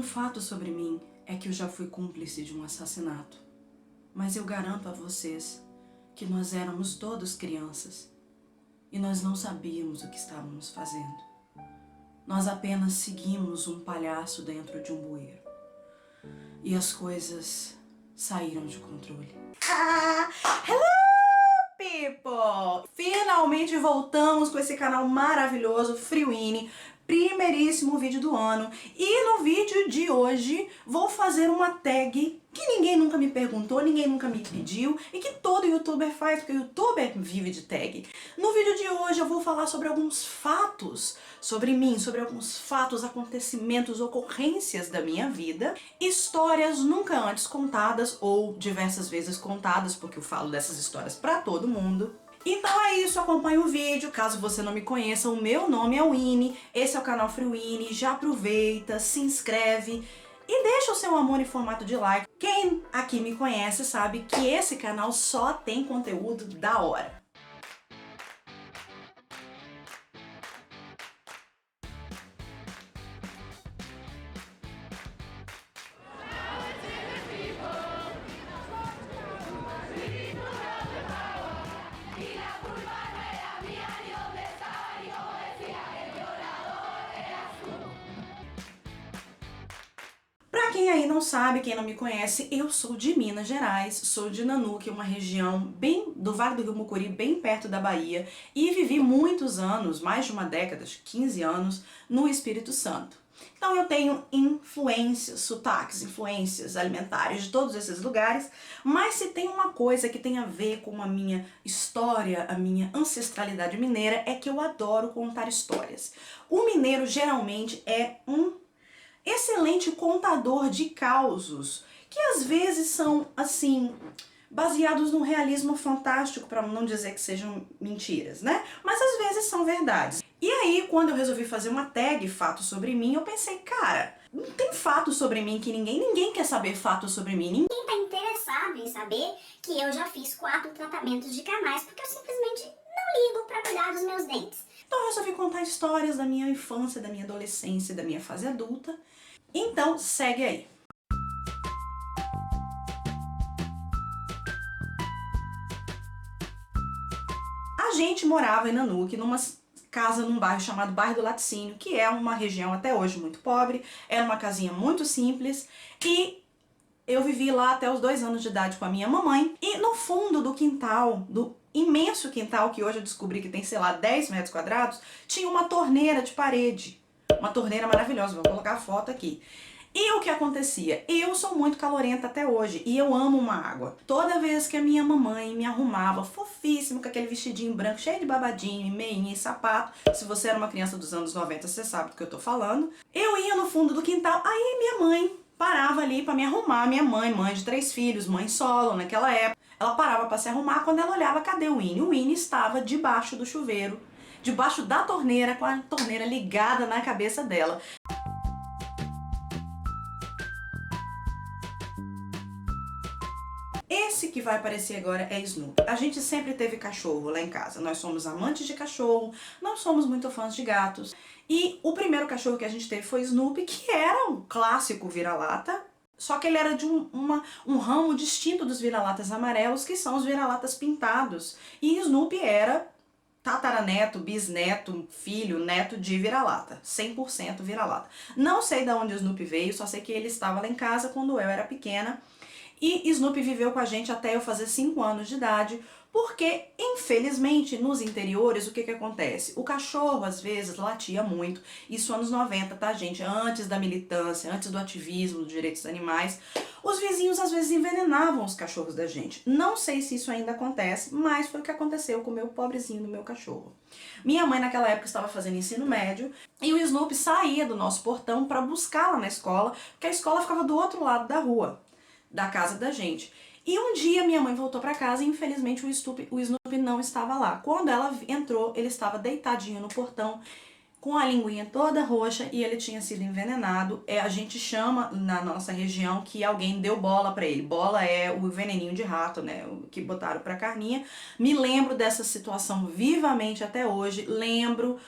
Um fato sobre mim é que eu já fui cúmplice de um assassinato. Mas eu garanto a vocês que nós éramos todos crianças e nós não sabíamos o que estávamos fazendo. Nós apenas seguimos um palhaço dentro de um bueiro. E as coisas saíram de controle. Hello, people! Finalmente voltamos com esse canal maravilhoso, Friwini. Primeiríssimo vídeo do ano. E no vídeo de hoje vou fazer uma tag que ninguém nunca me perguntou, ninguém nunca me pediu e que todo youtuber faz, porque o youtuber vive de tag. No vídeo de hoje eu vou falar sobre alguns fatos sobre mim, sobre alguns fatos, acontecimentos, ocorrências da minha vida, histórias nunca antes contadas ou diversas vezes contadas, porque eu falo dessas histórias pra todo mundo. Então é isso, acompanhe o vídeo. Caso você não me conheça, o meu nome é Winnie, esse é o canal Friwini. Já aproveita, se inscreve e deixa o seu amor em formato de like. Quem aqui me conhece sabe que esse canal só tem conteúdo da hora. Pra quem aí não sabe, quem não me conhece, eu sou de Minas Gerais, sou de Nanuque, uma região bem do Vale do Rio Mucuri, bem perto da Bahia, e vivi muitos anos, mais de uma década, 15 anos, no Espírito Santo. Então eu tenho influências, sotaques, influências alimentares de todos esses lugares, mas se tem uma coisa que tem a ver com a minha história, a minha ancestralidade mineira, é que eu adoro contar histórias. O mineiro geralmente é um excelente contador de causos, que às vezes são, assim, baseados num realismo fantástico, para não dizer que sejam mentiras, né? Mas às vezes são verdades. E aí, quando eu resolvi fazer uma tag fatos sobre mim, eu pensei, cara, não tem fatos sobre mim que ninguém quer saber fatos sobre mim. Ninguém tá interessado em saber que eu já fiz 4 tratamentos de canais, porque eu simplesmente não ligo pra cuidar dos meus dentes. Então eu resolvi contar histórias da minha infância, da minha adolescência, da minha fase adulta. Então segue aí. A gente morava em Nanuque, numa casa num bairro chamado Bairro do Laticínio, que é uma região até hoje muito pobre, era uma casinha muito simples, e eu vivi lá até os 2 anos de idade com a minha mamãe, e no fundo do quintal, do imenso quintal, que hoje eu descobri que tem, sei lá, 10 metros quadrados, tinha uma torneira de parede, uma torneira maravilhosa, vou colocar a foto aqui. E o que acontecia? Eu sou muito calorenta até hoje e eu amo uma água. Toda vez que a minha mamãe me arrumava fofíssimo com aquele vestidinho branco, cheio de babadinho, meinha e sapato, se você era uma criança dos anos 90, você sabe do que eu tô falando, eu ia no fundo do quintal, aí minha mãe parava ali pra me arrumar. Minha mãe de 3 filhos, mãe solo naquela época, ela parava pra se arrumar. Quando ela olhava, cadê o Winnie? O Winnie estava debaixo do chuveiro, debaixo da torneira, com a torneira ligada na cabeça dela. Esse que vai aparecer agora é Snoopy. A gente sempre teve cachorro lá em casa. Nós somos amantes de cachorro, não somos muito fãs de gatos. E o primeiro cachorro que a gente teve foi Snoopy, que era um clássico vira-lata, só que ele era de um ramo distinto dos vira-latas amarelos, que são os vira-latas pintados. E Snoopy era tataraneto, bisneto, filho, neto de vira-lata, 100% vira-lata. Não sei de onde o Snoopy veio, só sei que ele estava lá em casa quando eu era pequena. E Snoopy viveu com a gente até eu fazer 5 anos de idade, porque, infelizmente, nos interiores, o que acontece? O cachorro, às vezes, latia muito. Isso anos 90, tá, gente? Antes da militância, antes do ativismo dos direitos dos animais. Os vizinhos, às vezes, envenenavam os cachorros da gente. Não sei se isso ainda acontece, mas foi o que aconteceu com o meu pobrezinho do meu cachorro. Minha mãe, naquela época, estava fazendo ensino médio, e o Snoopy saía do nosso portão para buscá-la na escola, porque a escola ficava do outro lado da rua, da casa da gente. E um dia minha mãe voltou pra casa e infelizmente o Snoopy não estava lá. Quando ela entrou, ele estava deitadinho no portão, com a linguinha toda roxa, e ele tinha sido envenenado. A gente chama na nossa região que alguém deu bola pra ele. Bola é o veneninho de rato, né, o que botaram pra carninha. Me lembro dessa situação vivamente até hoje, lembro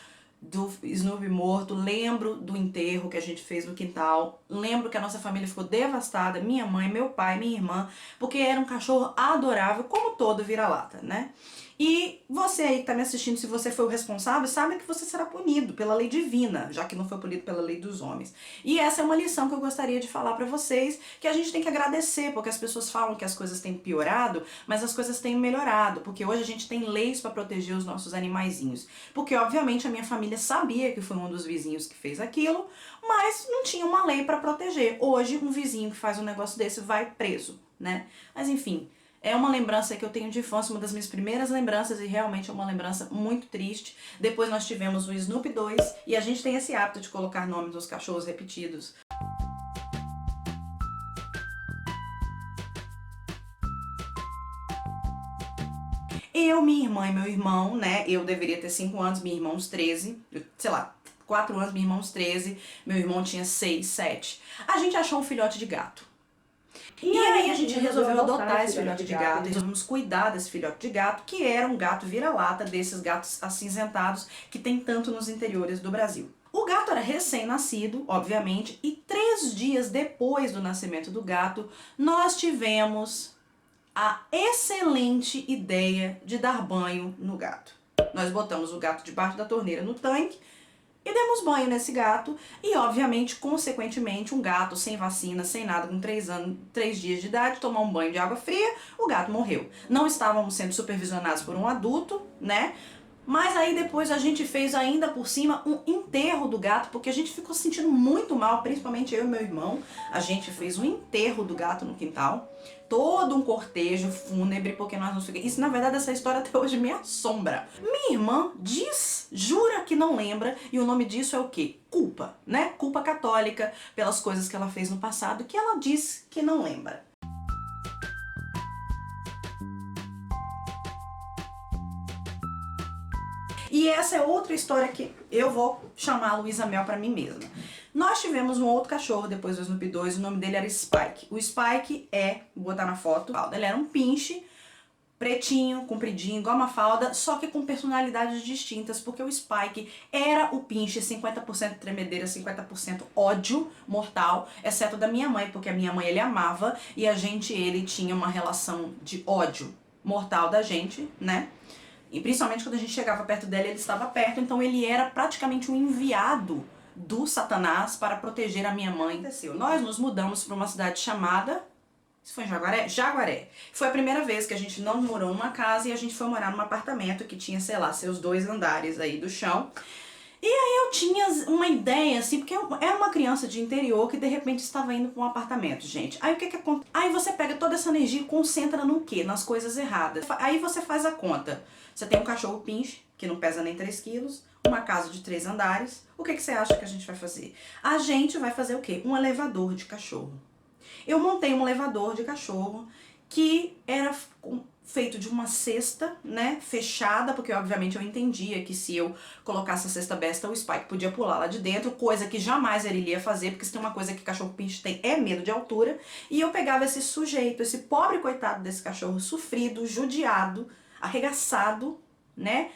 do Snoopy morto, lembro do enterro que a gente fez no quintal, lembro que a nossa família ficou devastada, minha mãe, meu pai, minha irmã, porque era um cachorro adorável, como todo vira-lata, né? E você aí que tá me assistindo, se você foi o responsável, sabe que você será punido pela lei divina, já que não foi punido pela lei dos homens. E essa é uma lição que eu gostaria de falar pra vocês, que a gente tem que agradecer, porque as pessoas falam que as coisas têm piorado, mas as coisas têm melhorado, porque hoje a gente tem leis pra proteger os nossos animaizinhos. Porque obviamente a minha família sabia que foi um dos vizinhos que fez aquilo, mas não tinha uma lei pra proteger. Hoje um vizinho que faz um negócio desse vai preso, né? Mas enfim, é uma lembrança que eu tenho de infância, uma das minhas primeiras lembranças, e realmente é uma lembrança muito triste. Depois nós tivemos o Snoopy 2, e a gente tem esse hábito de colocar nomes nos cachorros repetidos. Eu, minha irmã e meu irmão, né, eu deveria ter 5 anos, minha irmã uns 13, sei lá, 4 anos, minha irmã uns 13, meu irmão tinha 6, 7. A gente achou um filhote de gato. E aí a gente resolveu adotar esse filhote de gato, e resolvemos cuidar desse filhote de gato, que era um gato vira-lata, desses gatos acinzentados que tem tanto nos interiores do Brasil. O gato era recém-nascido, obviamente, e 3 dias depois do nascimento do gato, nós tivemos a excelente ideia de dar banho no gato. Nós botamos o gato debaixo da torneira no tanque, e demos banho nesse gato e, obviamente, consequentemente, um gato sem vacina, sem nada, com 3 dias de idade, tomar um banho de água fria, o gato morreu. Não estávamos sendo supervisionados por um adulto, né? Mas aí depois a gente fez ainda por cima um enterro do gato, porque a gente ficou se sentindo muito mal, principalmente eu e meu irmão. A gente fez um enterro do gato no quintal, todo um cortejo fúnebre, porque nós não ficamos... Isso, na verdade, essa história até hoje me assombra. Minha irmã jura que não lembra, e o nome disso é o quê? Culpa, né? Culpa católica pelas coisas que ela fez no passado, que ela diz que não lembra. E essa é outra história que eu vou chamar a Luísa Mel pra mim mesma. Nós tivemos um outro cachorro depois do Snoopy 2, o nome dele era Spike. O Spike vou botar na foto, ele era um pinche, pretinho, compridinho, igual uma falda, só que com personalidades distintas, porque o Spike era o pinche 50% tremedeira, 50% ódio mortal, exceto da minha mãe, porque a minha mãe ele amava, e ele tinha uma relação de ódio mortal da gente, né? E principalmente quando a gente chegava perto dele, ele estava perto, então ele era praticamente um enviado do Satanás para proteger a minha mãe. Nós nos mudamos para uma cidade chamada... Isso foi em Jaguaré? Jaguaré. Foi a primeira vez que a gente não morou numa casa e a gente foi morar num apartamento que tinha, sei lá, seus 2 andares aí do chão. E aí eu tinha uma ideia, assim, porque eu era uma criança de interior que de repente estava indo para um apartamento, gente. Aí o que acontece? Aí você pega toda essa energia e concentra no quê? Nas coisas erradas. Aí você faz a conta. Você tem um cachorro pinche, que não pesa nem 3 quilos, uma casa de 3 andares. O que você acha que a gente vai fazer? A gente vai fazer o quê? Um elevador de cachorro. Eu montei um elevador de cachorro que era feito de uma cesta, né, fechada, porque obviamente eu entendia que se eu colocasse a cesta besta, o Spike podia pular lá de dentro, coisa que jamais ele iria fazer, porque se tem uma coisa que cachorro pinche tem é medo de altura, e eu pegava esse sujeito, esse pobre coitado desse cachorro sofrido, judiado, arregaçado, né,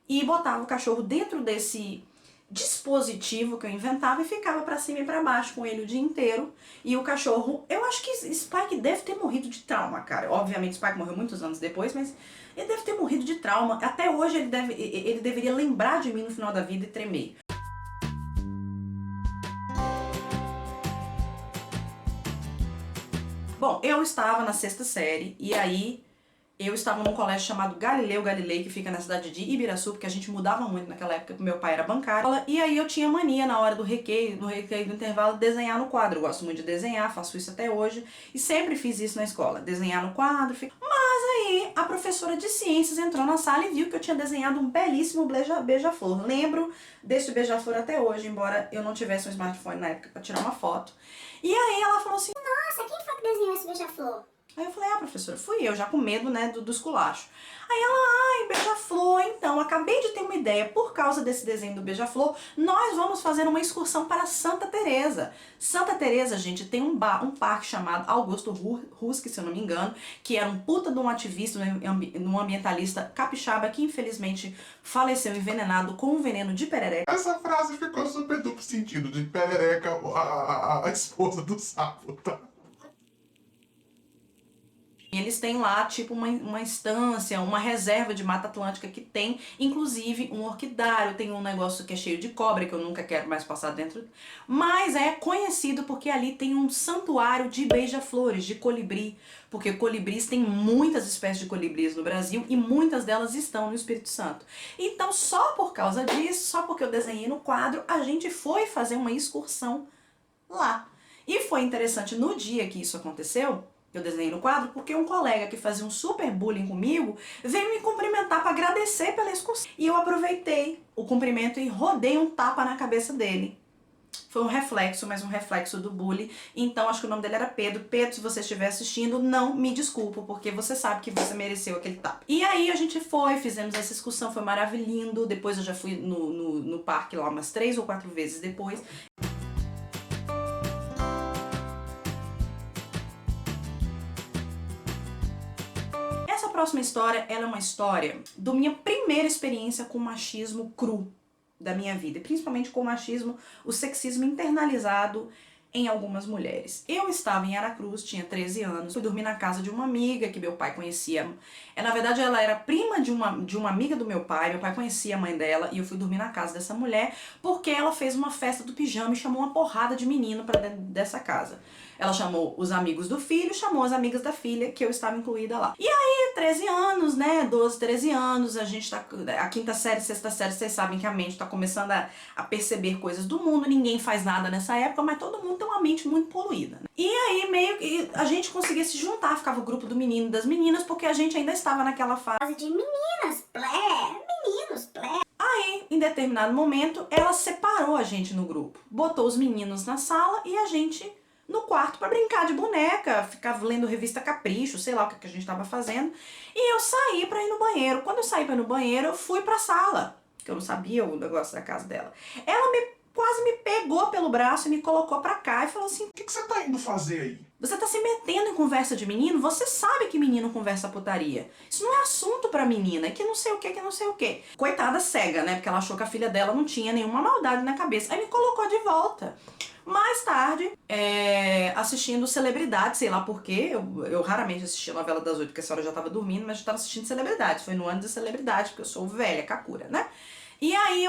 e botava o cachorro dentro desse dispositivo que eu inventava e ficava pra cima e pra baixo com ele o dia inteiro. E o cachorro, eu acho que Spike deve ter morrido de trauma, cara. Obviamente Spike morreu muitos anos depois, mas ele deve ter morrido de trauma. Até hoje ele deveria lembrar de mim no final da vida e tremer. Bom, eu estava na 6ª série e aí eu estava num colégio chamado Galileu Galilei, que fica na cidade de Ibiraçu, porque a gente mudava muito naquela época, porque meu pai era bancário. E aí eu tinha mania na hora do recreio, no recreio do intervalo, desenhar no quadro. Eu gosto muito de desenhar, faço isso até hoje, e sempre fiz isso na escola, desenhar no quadro. Mas aí a professora de ciências entrou na sala e viu que eu tinha desenhado um belíssimo beija-flor. Lembro desse beija-flor até hoje, embora eu não tivesse um smartphone na época pra tirar uma foto. E aí ela falou assim: nossa, quem foi que desenhou esse beija-flor? Aí eu falei, professora, fui eu, já com medo, né, do esculacho. Aí ela, ai, beija-flor, então, acabei de ter uma ideia, por causa desse desenho do beija-flor, nós vamos fazer uma excursão para Santa Teresa. Santa Teresa, gente, tem um parque chamado Augusto Husk, se eu não me engano, que era um puta de um ativista, um ambientalista capixaba que infelizmente faleceu envenenado com um veneno de perereca. Essa frase ficou super duplo sentido, de perereca a esposa do sapo, tá? Eles têm lá, tipo, uma estância, uma reserva de Mata Atlântica que tem, inclusive, um orquidário, tem um negócio que é cheio de cobra, que eu nunca quero mais passar dentro, mas é conhecido porque ali tem um santuário de beija-flores, de colibri, porque colibris, tem muitas espécies de colibris no Brasil e muitas delas estão no Espírito Santo. Então, só por causa disso, só porque eu desenhei no quadro, a gente foi fazer uma excursão lá. E foi interessante no dia que isso aconteceu, eu desenhei no quadro, porque um colega que fazia um super bullying comigo veio me cumprimentar para agradecer pela excursão. E eu aproveitei o cumprimento e rodei um tapa na cabeça dele. Foi um reflexo, mas um reflexo do bullying. Então, acho que o nome dele era Pedro. Pedro, se você estiver assistindo, não me desculpa, porque você sabe que você mereceu aquele tapa. E aí a gente foi, fizemos essa excursão, foi maravilhoso. Depois eu já fui no parque lá umas 3 ou 4 vezes depois. Essa próxima história, ela é uma história da minha primeira experiência com machismo cru da minha vida, principalmente com o machismo, o sexismo internalizado em algumas mulheres. Eu estava em Aracruz, tinha 13 anos, fui dormir na casa de uma amiga que meu pai conhecia. Na verdade, ela era prima de uma amiga do meu pai conhecia a mãe dela, e eu fui dormir na casa dessa mulher porque ela fez uma festa do pijama e chamou uma porrada de menino pra dentro dessa casa. Ela chamou os amigos do filho, chamou as amigas da filha, que eu estava incluída lá. E aí, 13 anos, né, 12, 13 anos, a gente tá, a quinta série, sexta série, vocês sabem que a mente tá começando a perceber coisas do mundo, ninguém faz nada nessa época, mas todo mundo tem uma mente muito poluída, né? E aí, meio que a gente conseguia se juntar, ficava o grupo do menino e das meninas, porque a gente ainda estava naquela fase De meninas, meninos, Aí, em determinado momento, ela separou a gente no grupo, botou os meninos na sala e a gente no quarto pra brincar de boneca, ficava lendo revista Capricho, sei lá o que a gente tava fazendo. E eu saí pra ir no banheiro. Quando eu saí pra ir no banheiro, eu fui pra sala, que eu não sabia o negócio da casa dela. Ela quase me pegou pelo braço e me colocou pra cá e falou assim: O que você tá indo fazer aí? você tá se metendo em conversa de menino? Você sabe que menino conversa putaria. Isso não é assunto pra menina, que não sei o que não sei o que. Coitada cega, né? Porque ela achou que a filha dela não tinha nenhuma maldade na cabeça. Aí me colocou de volta. Mais tarde, assistindo Celebridade, sei lá porquê, eu raramente assistia a novela das 8, porque a senhora já tava dormindo, mas eu tava assistindo Celebridade. Foi no ano de Celebridade, porque eu sou velha, kakura, né? E aí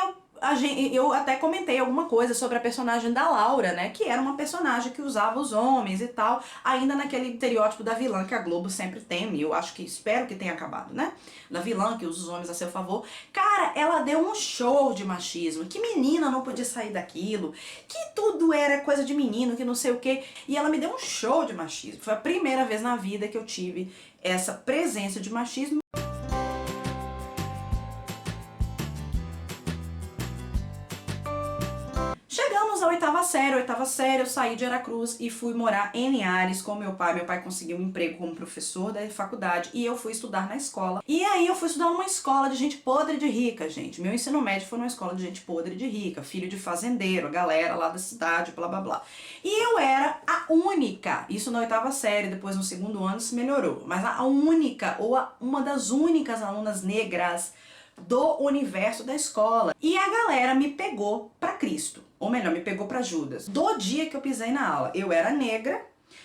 eu até comentei alguma coisa sobre a personagem da Laura, né? Que era uma personagem que usava os homens e tal, ainda naquele estereótipo da vilã que a Globo sempre tem, e eu acho que, espero que tenha acabado, né? Da vilã que usa os homens a seu favor. Cara, ela deu um show de machismo, que menina não podia sair daquilo, que tudo era coisa de menino, que não sei o quê. E ela me deu um show de machismo. Foi a primeira vez na vida que eu tive essa presença de machismo. Chegamos à oitava série, eu saí de Aracruz e fui morar em Linhares com meu pai. Meu pai conseguiu um emprego como professor da faculdade e eu fui estudar na escola. E aí eu fui estudar numa escola de gente podre de rica, gente. Meu ensino médio foi numa escola de gente podre de rica, filho de fazendeiro, a galera lá da cidade, blá blá blá. E eu era a única, isso na oitava série, depois no segundo ano se melhorou, mas a única, ou uma das únicas alunas negras do universo da escola. E a galera me pegou pra Cristo, ou melhor, me pegou pra Judas. Do dia que eu pisei na aula, eu era negra,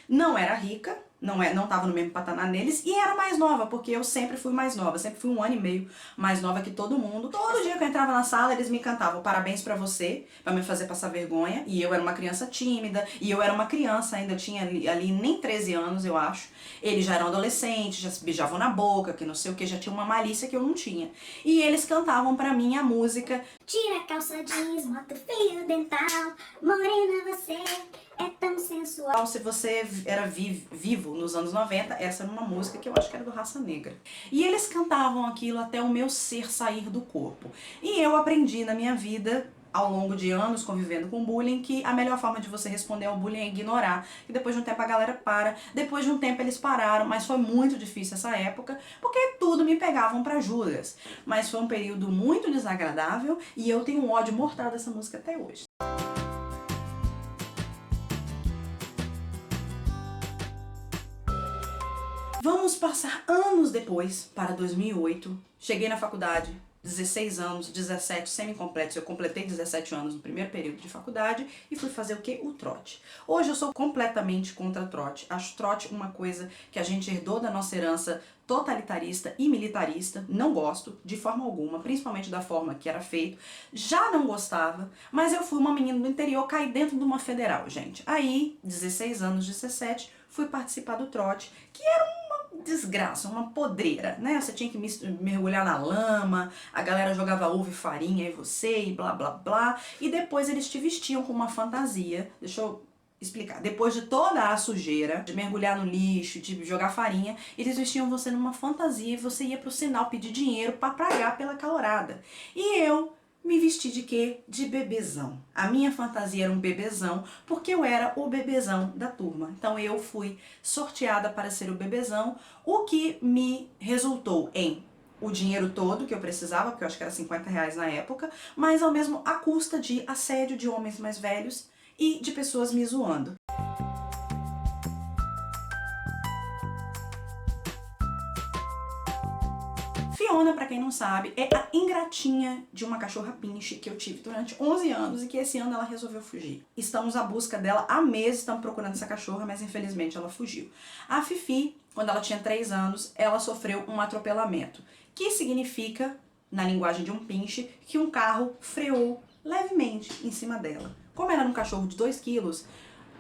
não era rica, não tava no mesmo patamar neles, e era mais nova, porque eu sempre fui mais nova, sempre fui 1 ano e meio mais nova que todo mundo. Todo dia que eu entrava na sala, eles me cantavam parabéns pra você, pra me fazer passar vergonha, e eu era uma criança tímida, e eu era uma criança, ainda tinha ali nem 13 anos, eu acho. Eles já eram adolescentes, já se beijavam na boca, que não sei o que, já tinha uma malícia que eu não tinha. E eles cantavam pra mim a música tira a calça jeans, bota o fio dental, morena você é tão sensual. Se você era vivo nos anos 90, essa era uma música que eu acho que era do Raça Negra. E eles cantavam aquilo até o meu ser sair do corpo. E eu aprendi na minha vida ao longo de anos convivendo com bullying, que a melhor forma de você responder ao bullying é ignorar. E depois de um tempo a galera para, depois de um tempo eles pararam, mas foi muito difícil essa época, porque tudo me pegavam pra Judas. Mas foi um período muito desagradável e eu tenho um ódio mortal dessa música até hoje. Vamos passar anos depois, para 2008. Cheguei na faculdade, 16 anos, 17 semi-completos. Eu completei 17 anos no primeiro período de faculdade e fui fazer o quê? O trote. Hoje eu sou completamente contra trote. Acho trote uma coisa que a gente herdou da nossa herança totalitarista e militarista. Não gosto de forma alguma, principalmente da forma que era feito. Já não gostava, mas eu fui uma menina do interior, caí dentro de uma federal, gente. Aí, 16 anos, 17, fui participar do trote, que era desgraça, uma podreira, né? Você tinha que mergulhar na lama, a galera jogava uva e farinha em você e blá blá blá, e depois eles te vestiam com uma fantasia. Deixa eu explicar. Depois de toda a sujeira, de mergulhar no lixo, de jogar farinha, eles vestiam você numa fantasia e você ia pro sinal pedir dinheiro pra pagar pela calorada. E eu me vesti de quê? De bebezão. A minha fantasia era um bebezão, porque eu era o bebezão da turma. Então eu fui sorteada para ser o bebezão, o que me resultou em o dinheiro todo que eu precisava, porque eu acho que era R$50 na época, mas ao mesmo à custa de assédio de homens mais velhos e de pessoas me zoando. Fiona, pra quem não sabe, é a ingratinha de uma cachorra pinche que eu tive durante 11 anos e que esse ano ela resolveu fugir. Estamos à busca dela há meses, estamos procurando essa cachorra, mas infelizmente ela fugiu. A Fifi, quando ela tinha 3 anos, ela sofreu um atropelamento, que significa, na linguagem de um pinche, que um carro freou levemente em cima dela. Como era um cachorro de 2 quilos,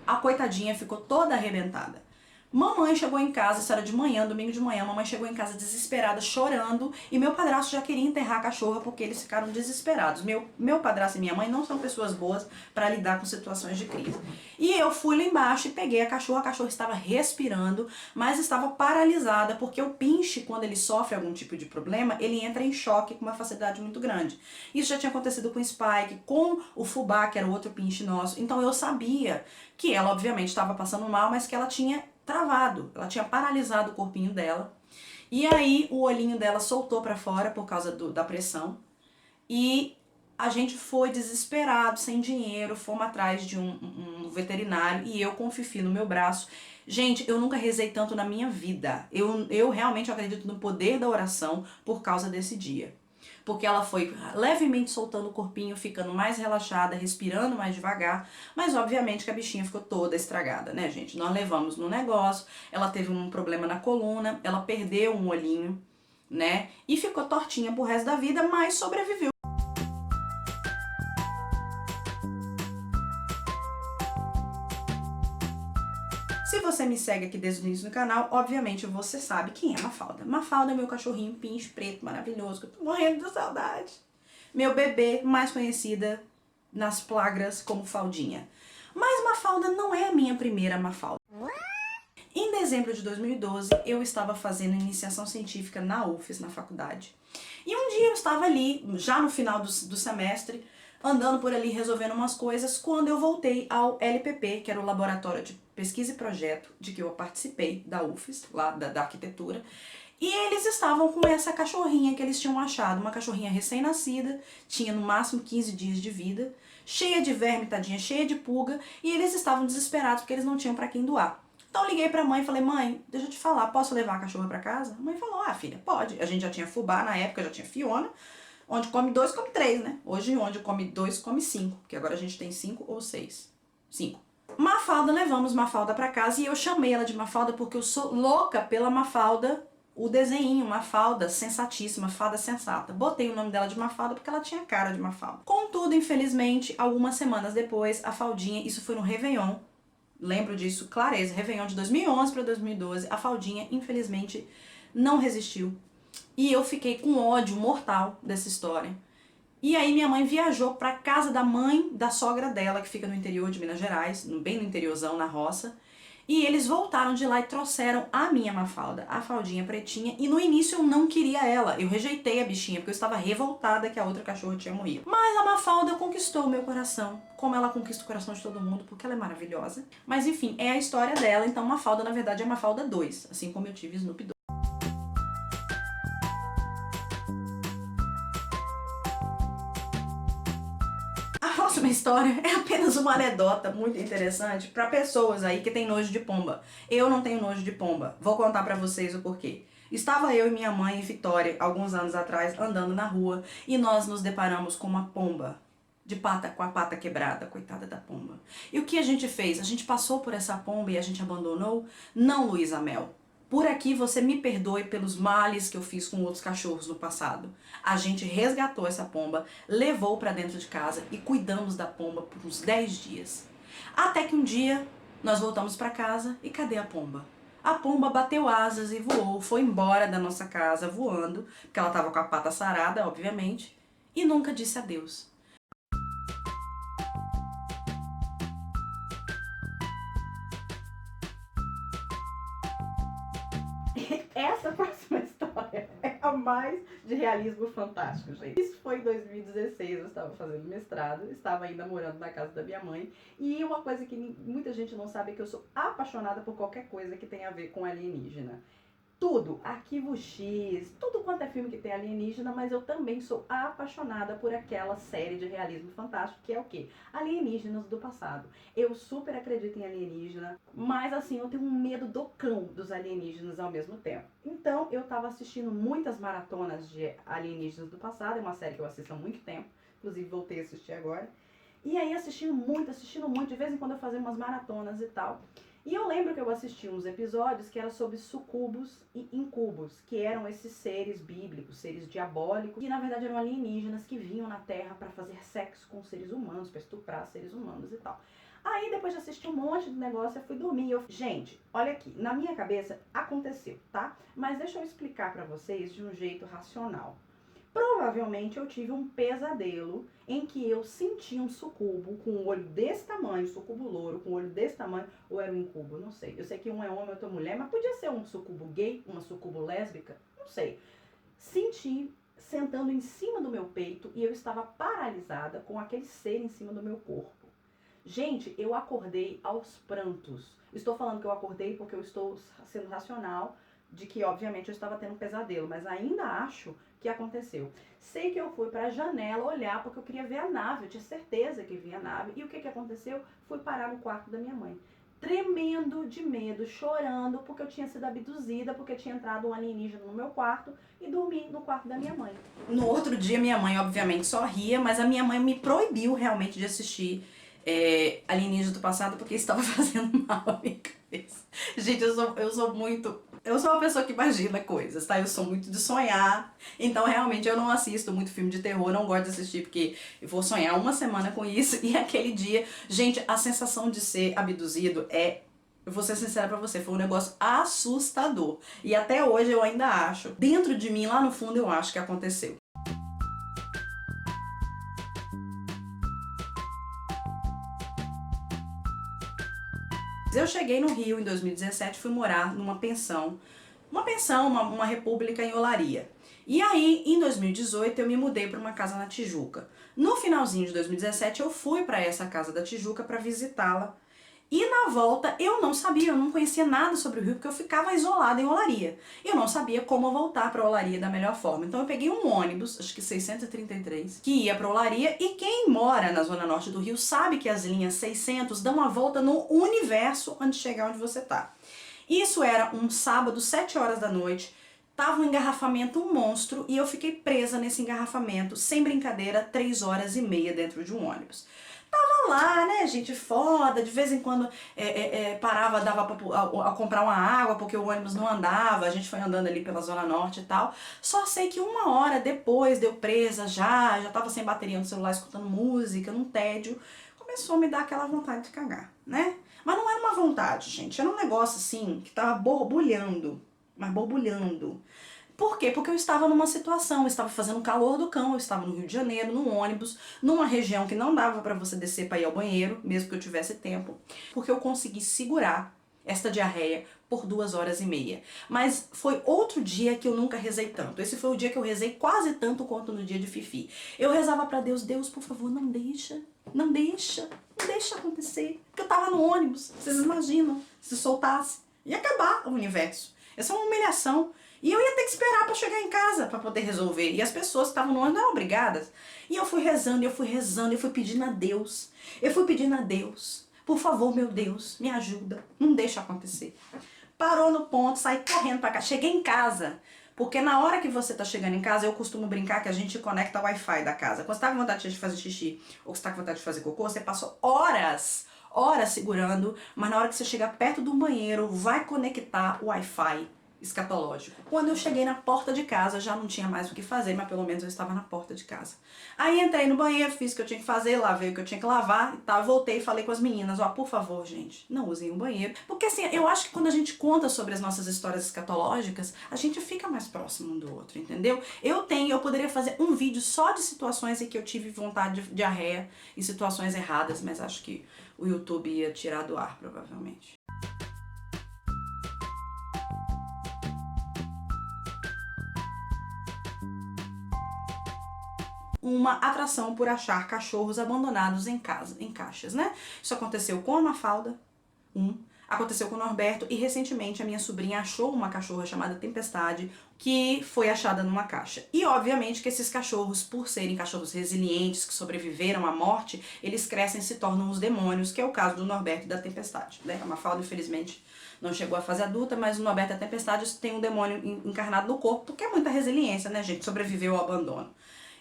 a coitadinha ficou toda arrebentada. Mamãe chegou em casa, isso era de manhã, domingo de manhã, mamãe chegou em casa desesperada, chorando, e meu padrasto já queria enterrar a cachorra porque eles ficaram desesperados. Meu padrasto e minha mãe não são pessoas boas para lidar com situações de crise. E eu fui lá embaixo e peguei a cachorra estava respirando, mas estava paralisada, porque o pinche, quando ele sofre algum tipo de problema, ele entra em choque com uma facilidade muito grande. Isso já tinha acontecido com o Spike, com o Fubá, que era o outro pinche nosso, então eu sabia que ela obviamente estava passando mal, mas que ela tinha travado, ela tinha paralisado o corpinho dela, e aí o olhinho dela soltou pra fora por causa da pressão, e a gente foi desesperado, sem dinheiro, fomos atrás de um veterinário, e eu com o Fifi no meu braço. Gente, eu nunca rezei tanto na minha vida, eu realmente acredito no poder da oração por causa desse dia. Porque ela foi levemente soltando o corpinho, ficando mais relaxada, respirando mais devagar, mas obviamente que a bichinha ficou toda estragada, né, gente? Nós levamos no negócio, ela teve um problema na coluna, ela perdeu um olhinho, né, e ficou tortinha pro resto da vida, mas sobreviveu. Se você me segue aqui desde o início do canal, obviamente você sabe quem é Mafalda. Mafalda é meu cachorrinho pinche preto maravilhoso, que eu tô morrendo de saudade. Meu bebê, mais conhecida nas plagras como Faldinha. Mas Mafalda não é a minha primeira Mafalda. Em dezembro de 2012, eu estava fazendo iniciação científica na UFES, na faculdade. E um dia eu estava ali, já no final do semestre, andando por ali resolvendo umas coisas, quando eu voltei ao LPP, que era o Laboratório de Pesquisa e Projeto, de que eu participei da UFES, lá da arquitetura, e eles estavam com essa cachorrinha que eles tinham achado, uma cachorrinha recém-nascida, tinha no máximo 15 dias de vida, cheia de verme, tadinha, cheia de pulga, e eles estavam desesperados porque eles não tinham pra quem doar. Então eu liguei pra mãe e falei, mãe, deixa eu te falar, posso levar a cachorra pra casa? A mãe falou, ah filha, pode. A gente já tinha Fubá na época, já tinha Fiona, onde come 2, come 3, né? Hoje, onde come 2, come 5. Porque agora a gente tem 5 ou 6. 5. Mafalda, levamos Mafalda pra casa e eu chamei ela de Mafalda porque eu sou louca pela Mafalda, o desenho, Mafalda sensatíssima, fada sensata. Botei o nome dela de Mafalda porque ela tinha cara de Mafalda. Contudo, infelizmente, algumas semanas depois, a Faldinha, isso foi no Réveillon, lembro disso, clareza, Réveillon de 2011 para 2012, a Faldinha, infelizmente, não resistiu. E eu fiquei com ódio mortal dessa história. E aí minha mãe viajou pra casa da mãe da sogra dela, que fica no interior de Minas Gerais, bem no interiorzão, na roça. E eles voltaram de lá e trouxeram a minha Mafalda, a Faldinha pretinha, e no início eu não queria ela, eu rejeitei a bichinha, porque eu estava revoltada que a outra cachorra tinha morrido. Mas a Mafalda conquistou o meu coração, como ela conquista o coração de todo mundo, porque ela é maravilhosa. Mas enfim, é a história dela, então Mafalda na verdade é Mafalda 2, assim como eu tive Snoopy 2. A próxima história é apenas uma anedota muito interessante para pessoas aí que tem nojo de pomba. Eu não tenho nojo de pomba. Vou contar para vocês o porquê. Estava eu e minha mãe em Vitória, alguns anos atrás, andando na rua, e nós nos deparamos com uma pomba com a pata quebrada, coitada da pomba. E o que a gente fez? A gente passou por essa pomba e a gente abandonou? Não, Luísa Mel. Por aqui você me perdoe pelos males que eu fiz com outros cachorros no passado. A gente resgatou essa pomba, levou pra dentro de casa e cuidamos da pomba por uns 10 dias. Até que um dia nós voltamos pra casa e cadê a pomba? A pomba bateu asas e voou, foi embora da nossa casa voando, porque ela tava com a pata sarada, obviamente, e nunca disse adeus. Essa próxima história é a mais de realismo fantástico, gente. Isso foi em 2016, eu estava fazendo mestrado, estava ainda morando na casa da minha mãe. E uma coisa que muita gente não sabe é que eu sou apaixonada por qualquer coisa que tenha a ver com alienígena. Tudo, Arquivo X, tudo quanto é filme que tem alienígena, mas eu também sou apaixonada por aquela série de realismo fantástico, que é o quê? Alienígenas do passado. Eu super acredito em alienígena, mas assim, eu tenho um medo do cão dos alienígenas ao mesmo tempo. Então, eu tava assistindo muitas maratonas de alienígenas do passado, é uma série que eu assisto há muito tempo, inclusive voltei a assistir agora. E aí, assistindo muito, de vez em quando eu fazia umas maratonas e tal. E eu lembro que eu assisti uns episódios que eram sobre sucubos e incubos, que eram esses seres bíblicos, seres diabólicos, que na verdade eram alienígenas que vinham na Terra para fazer sexo com seres humanos, para estuprar seres humanos e tal. Aí depois de assistir um monte de negócio, eu fui dormir. Gente, olha aqui, na minha cabeça aconteceu, tá? Mas deixa eu explicar para vocês de um jeito racional. Provavelmente eu tive um pesadelo em que eu senti um sucubo com um olho desse tamanho, sucubo louro com um olho desse tamanho, ou era um incubo, não sei. Eu sei que um é homem, outra mulher, mas podia ser um sucubo gay, uma sucubo lésbica, não sei. Senti sentando em cima do meu peito e eu estava paralisada com aquele ser em cima do meu corpo. Gente, eu acordei aos prantos. Estou falando que eu acordei porque eu estou sendo racional, de que obviamente eu estava tendo um pesadelo, mas ainda acho que aconteceu. Sei que eu fui para a janela olhar porque eu queria ver a nave, eu tinha certeza que via a nave. E o que aconteceu? Fui parar no quarto da minha mãe, tremendo de medo, chorando porque eu tinha sido abduzida, porque tinha entrado um alienígena no meu quarto e dormi no quarto da minha mãe. No outro dia minha mãe obviamente só ria, mas a minha mãe me proibiu realmente de assistir alienígena do passado porque estava fazendo mal à minha cabeça. Gente, eu sou uma pessoa que imagina coisas, tá? Eu sou muito de sonhar, então realmente eu não assisto muito filme de terror, não gosto de assistir porque eu vou sonhar uma semana com isso e aquele dia, gente, a sensação de ser abduzido eu vou ser sincera pra você, foi um negócio assustador. E até hoje eu ainda acho, dentro de mim, lá no fundo, eu acho que aconteceu. Eu cheguei no Rio em 2017, fui morar numa pensão, uma república em Olaria. E aí, em 2018, eu me mudei para uma casa na Tijuca. No finalzinho de 2017, eu fui para essa casa da Tijuca para visitá-la. E na volta, eu não sabia, eu não conhecia nada sobre o Rio, porque eu ficava isolada em Olaria. Eu não sabia como voltar para Olaria da melhor forma. Então eu peguei um ônibus, acho que 633, que ia para Olaria. E quem mora na zona norte do Rio sabe que as linhas 600 dão uma volta no universo antes de chegar onde você tá. Isso era um sábado, 7 horas da noite. Tava um engarrafamento, um monstro, e eu fiquei presa nesse engarrafamento, sem brincadeira, 3 horas e meia dentro de um ônibus. Tava lá, né, gente foda, de vez em quando parava, dava pra comprar uma água porque o ônibus não andava, a gente foi andando ali pela Zona Norte e tal. Só sei que 1 hora depois deu presa já tava sem bateria no celular, escutando música, num tédio, começou a me dar aquela vontade de cagar, né? Mas não era uma vontade, gente, era um negócio assim, que tava borbulhando, mas borbulhando. Por quê? Porque eu estava numa situação, eu estava fazendo calor do cão, eu estava no Rio de Janeiro, num ônibus, numa região que não dava pra você descer pra ir ao banheiro, mesmo que eu tivesse tempo, porque eu consegui segurar esta diarreia por 2 horas e meia. Mas foi outro dia que eu nunca rezei tanto. Esse foi o dia que eu rezei quase tanto quanto no dia de Fifi. Eu rezava pra Deus, Deus, por favor, não deixa, não deixa, não deixa acontecer. Porque eu tava no ônibus, vocês imaginam, se soltasse, ia acabar o universo. Essa é uma humilhação. E eu ia ter que esperar pra chegar em casa pra poder resolver. E as pessoas que estavam no ônibus não eram obrigadas. E eu fui rezando, eu fui rezando, eu fui pedindo a Deus. Eu fui pedindo a Deus, por favor, meu Deus, me ajuda, não deixa acontecer. Parou no ponto, saí correndo pra cá. Cheguei em casa, porque na hora que você tá chegando em casa, eu costumo brincar que a gente conecta o Wi-Fi da casa. Quando você tá com vontade de fazer xixi, ou você tá com vontade de fazer cocô, você passou horas segurando, mas na hora que você chegar perto do banheiro, vai conectar o Wi-Fi escatológico. Quando eu cheguei na porta de casa, já não tinha mais o que fazer, mas pelo menos eu estava na porta de casa. Aí entrei no banheiro, fiz o que eu tinha que fazer, lavei o que eu tinha que lavar e tal, voltei e falei com as meninas, ó, por favor, gente, não usem o banheiro. Porque assim, eu acho que quando a gente conta sobre as nossas histórias escatológicas, a gente fica mais próximo um do outro, entendeu? Eu poderia fazer um vídeo só de situações em que eu tive vontade de diarreia em situações erradas, mas acho que o YouTube ia tirar do ar, provavelmente. Uma atração por achar cachorros abandonados em casa, em caixas, né? Isso aconteceu com a Mafalda, aconteceu com o Norberto e recentemente a minha sobrinha achou uma cachorra chamada Tempestade que foi achada numa caixa. E obviamente que esses cachorros, por serem cachorros resilientes que sobreviveram à morte, eles crescem e se tornam os demônios, que é o caso do Norberto e da Tempestade, né? A Mafalda infelizmente não chegou à fase adulta, mas o Norberto e a Tempestade tem um demônio encarnado no corpo, porque é muita resiliência, né, gente? Sobreviveu ao abandono.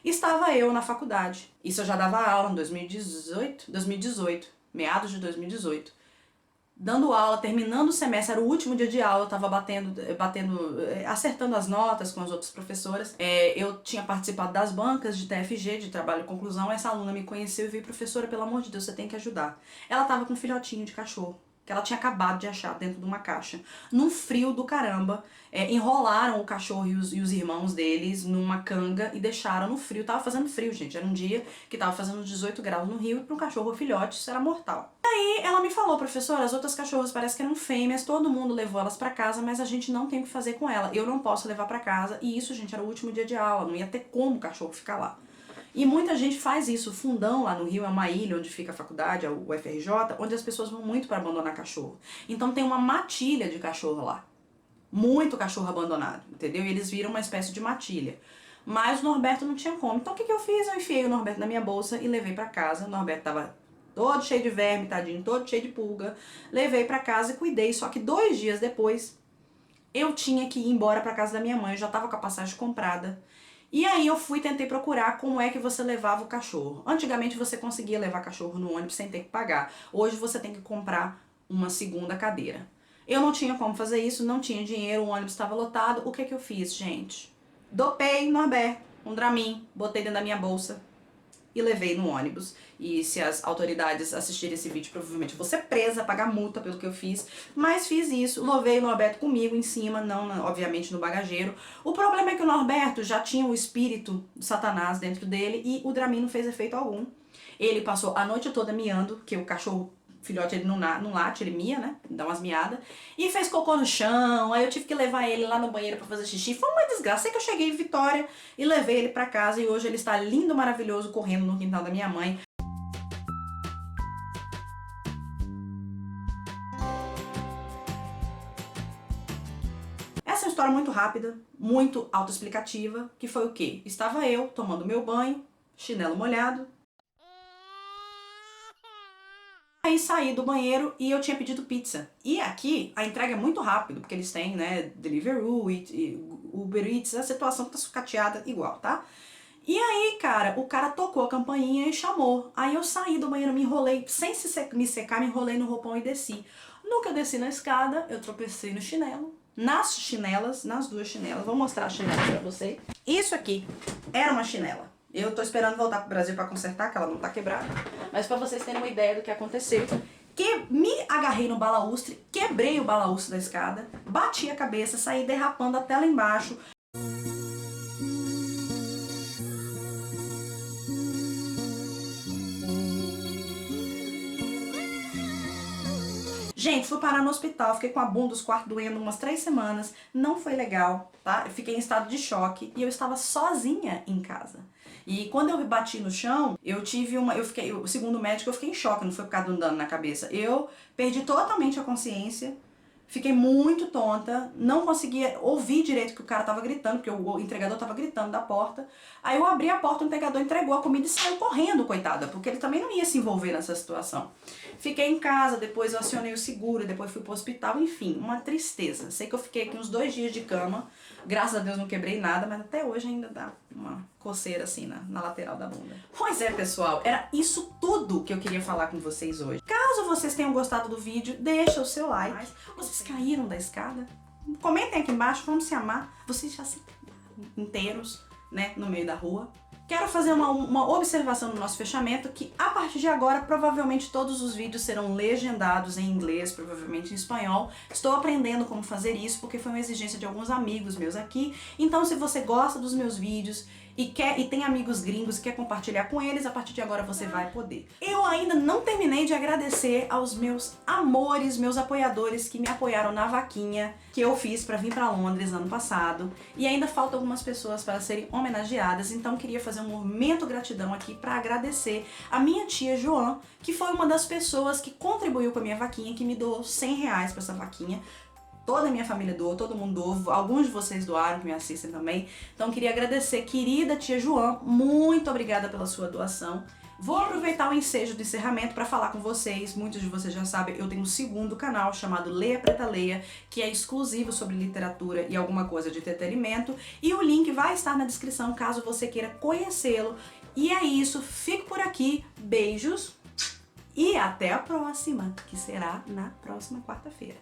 Estava eu na faculdade. Isso eu já dava aula em 2018, meados de 2018. Dando aula, terminando o semestre, era o último dia de aula, eu tava acertando as notas com as outras professoras. Eu tinha participado das bancas de TFG, de trabalho de conclusão, essa aluna me conheceu e veio, professora, pelo amor de Deus, você tem que ajudar. Ela tava com um filhotinho de cachorro, que ela tinha acabado de achar dentro de uma caixa. Num frio do caramba, enrolaram o cachorro e os irmãos deles numa canga e deixaram no frio. Tava fazendo frio, gente. Era um dia que tava fazendo 18 graus no Rio e para um cachorro filhote isso era mortal. Aí ela me falou, professora, as outras cachorras parece que eram fêmeas, todo mundo levou elas pra casa, mas a gente não tem o que fazer com ela. Eu não posso levar pra casa. E isso, gente, era o último dia de aula, não ia ter como o cachorro ficar lá. E muita gente faz isso. O Fundão, lá no Rio, é uma ilha onde fica a faculdade, o UFRJ, onde as pessoas vão muito para abandonar cachorro. Então tem uma matilha de cachorro lá. Muito cachorro abandonado, entendeu? E eles viram uma espécie de matilha. Mas o Norberto não tinha como. Então o que eu fiz? Eu enfiei o Norberto na minha bolsa e levei pra casa. O Norberto tava todo cheio de verme, tadinho, todo cheio de pulga. Levei pra casa e cuidei. Só que 2 dias depois, eu tinha que ir embora pra casa da minha mãe. Eu já tava com a passagem comprada. E aí eu tentei procurar como é que você levava o cachorro. Antigamente você conseguia levar cachorro no ônibus sem ter que pagar. Hoje você tem que comprar uma segunda cadeira. Eu não tinha como fazer isso, não tinha dinheiro, o ônibus estava lotado. O que que eu fiz, gente? Dopei Norberto, um Dramin, botei dentro da minha bolsa e levei no ônibus. E se as autoridades assistirem esse vídeo, provavelmente vou ser presa, pagar multa pelo que eu fiz. Mas fiz isso, levei o Norberto comigo em cima, não obviamente no bagageiro. O problema é que o Norberto já tinha o espírito de Satanás dentro dele e o Dramin não fez efeito algum. Ele passou a noite toda miando, que o cachorro filhote ele não late, ele mia, né? Dá umas miadas. E fez cocô no chão, aí eu tive que levar ele lá no banheiro pra fazer xixi. Foi uma desgraça. Sei que eu cheguei em Vitória e levei ele pra casa e hoje ele está lindo, maravilhoso, correndo no quintal da minha mãe. Essa é uma história muito rápida, muito autoexplicativa, que foi o quê? Estava eu tomando meu banho, chinelo molhado. Aí saí do banheiro e eu tinha pedido pizza. E aqui a entrega é muito rápido, porque eles têm, né, Deliveroo, Uber Eats, a situação tá sucateada igual, tá? E aí, cara, o cara tocou a campainha e chamou. Aí eu saí do banheiro, me enrolei, sem me secar, me enrolei no roupão e desci. No que eu desci na escada, eu tropecei no chinelo. Nas chinelas, nas 2 chinelas, vou mostrar a chinela pra vocês. Isso aqui era uma chinela. Eu tô esperando voltar pro Brasil pra consertar, que ela não tá quebrada. Mas pra vocês terem uma ideia do que aconteceu, que me agarrei no balaústre, quebrei o balaústre da escada, bati a cabeça, saí derrapando até lá embaixo. Gente, fui parar no hospital, fiquei com a bunda dos quartos doendo umas 3 semanas, não foi legal, tá? Eu fiquei em estado de choque e eu estava sozinha em casa. E quando eu me bati no chão, segundo o médico, eu fiquei em choque, não foi por causa de um dano na cabeça. Eu perdi totalmente a consciência. Fiquei muito tonta, não conseguia ouvir direito o que o cara tava gritando, porque o entregador tava gritando da porta. Aí eu abri a porta, o entregador entregou a comida e saiu correndo, coitada, porque ele também não ia se envolver nessa situação. Fiquei em casa, depois eu acionei o seguro, depois fui pro hospital, enfim, uma tristeza. Sei que eu fiquei aqui uns 2 dias de cama, graças a Deus não quebrei nada, mas até hoje ainda dá uma coceira assim na lateral da bunda. Pois é, pessoal, era isso tudo que eu queria falar com vocês hoje. Caso vocês tenham gostado do vídeo, deixa o seu like. Vocês caíram da escada? Comentem aqui embaixo, vamos se amar. Vocês já se inteiros, né, no meio da rua. Quero fazer uma observação no nosso fechamento, que a partir de agora, provavelmente todos os vídeos serão legendados em inglês, provavelmente em espanhol. Estou aprendendo como fazer isso, porque foi uma exigência de alguns amigos meus aqui. Então, se você gosta dos meus vídeos e tem amigos gringos e quer compartilhar com eles, a partir de agora você vai poder. Eu ainda não terminei de agradecer aos meus amores, meus apoiadores que me apoiaram na vaquinha que eu fiz para vir para Londres ano passado. E ainda faltam algumas pessoas para serem homenageadas, então queria fazer um momento gratidão aqui para agradecer a minha tia Joan, que foi uma das pessoas que contribuiu com a minha vaquinha, que me doou R$100 para essa vaquinha. Toda a minha família doou, todo mundo doou, alguns de vocês doaram, que me assistem também. Então queria agradecer, querida tia Joan, muito obrigada pela sua doação. Vou aproveitar o ensejo do encerramento para falar com vocês. Muitos de vocês já sabem, eu tenho um segundo canal chamado Leia Preta Leia, que é exclusivo sobre literatura e alguma coisa de entretenimento. E o link vai estar na descrição caso você queira conhecê-lo. E é isso, fico por aqui, beijos e até a próxima, que será na próxima quarta-feira.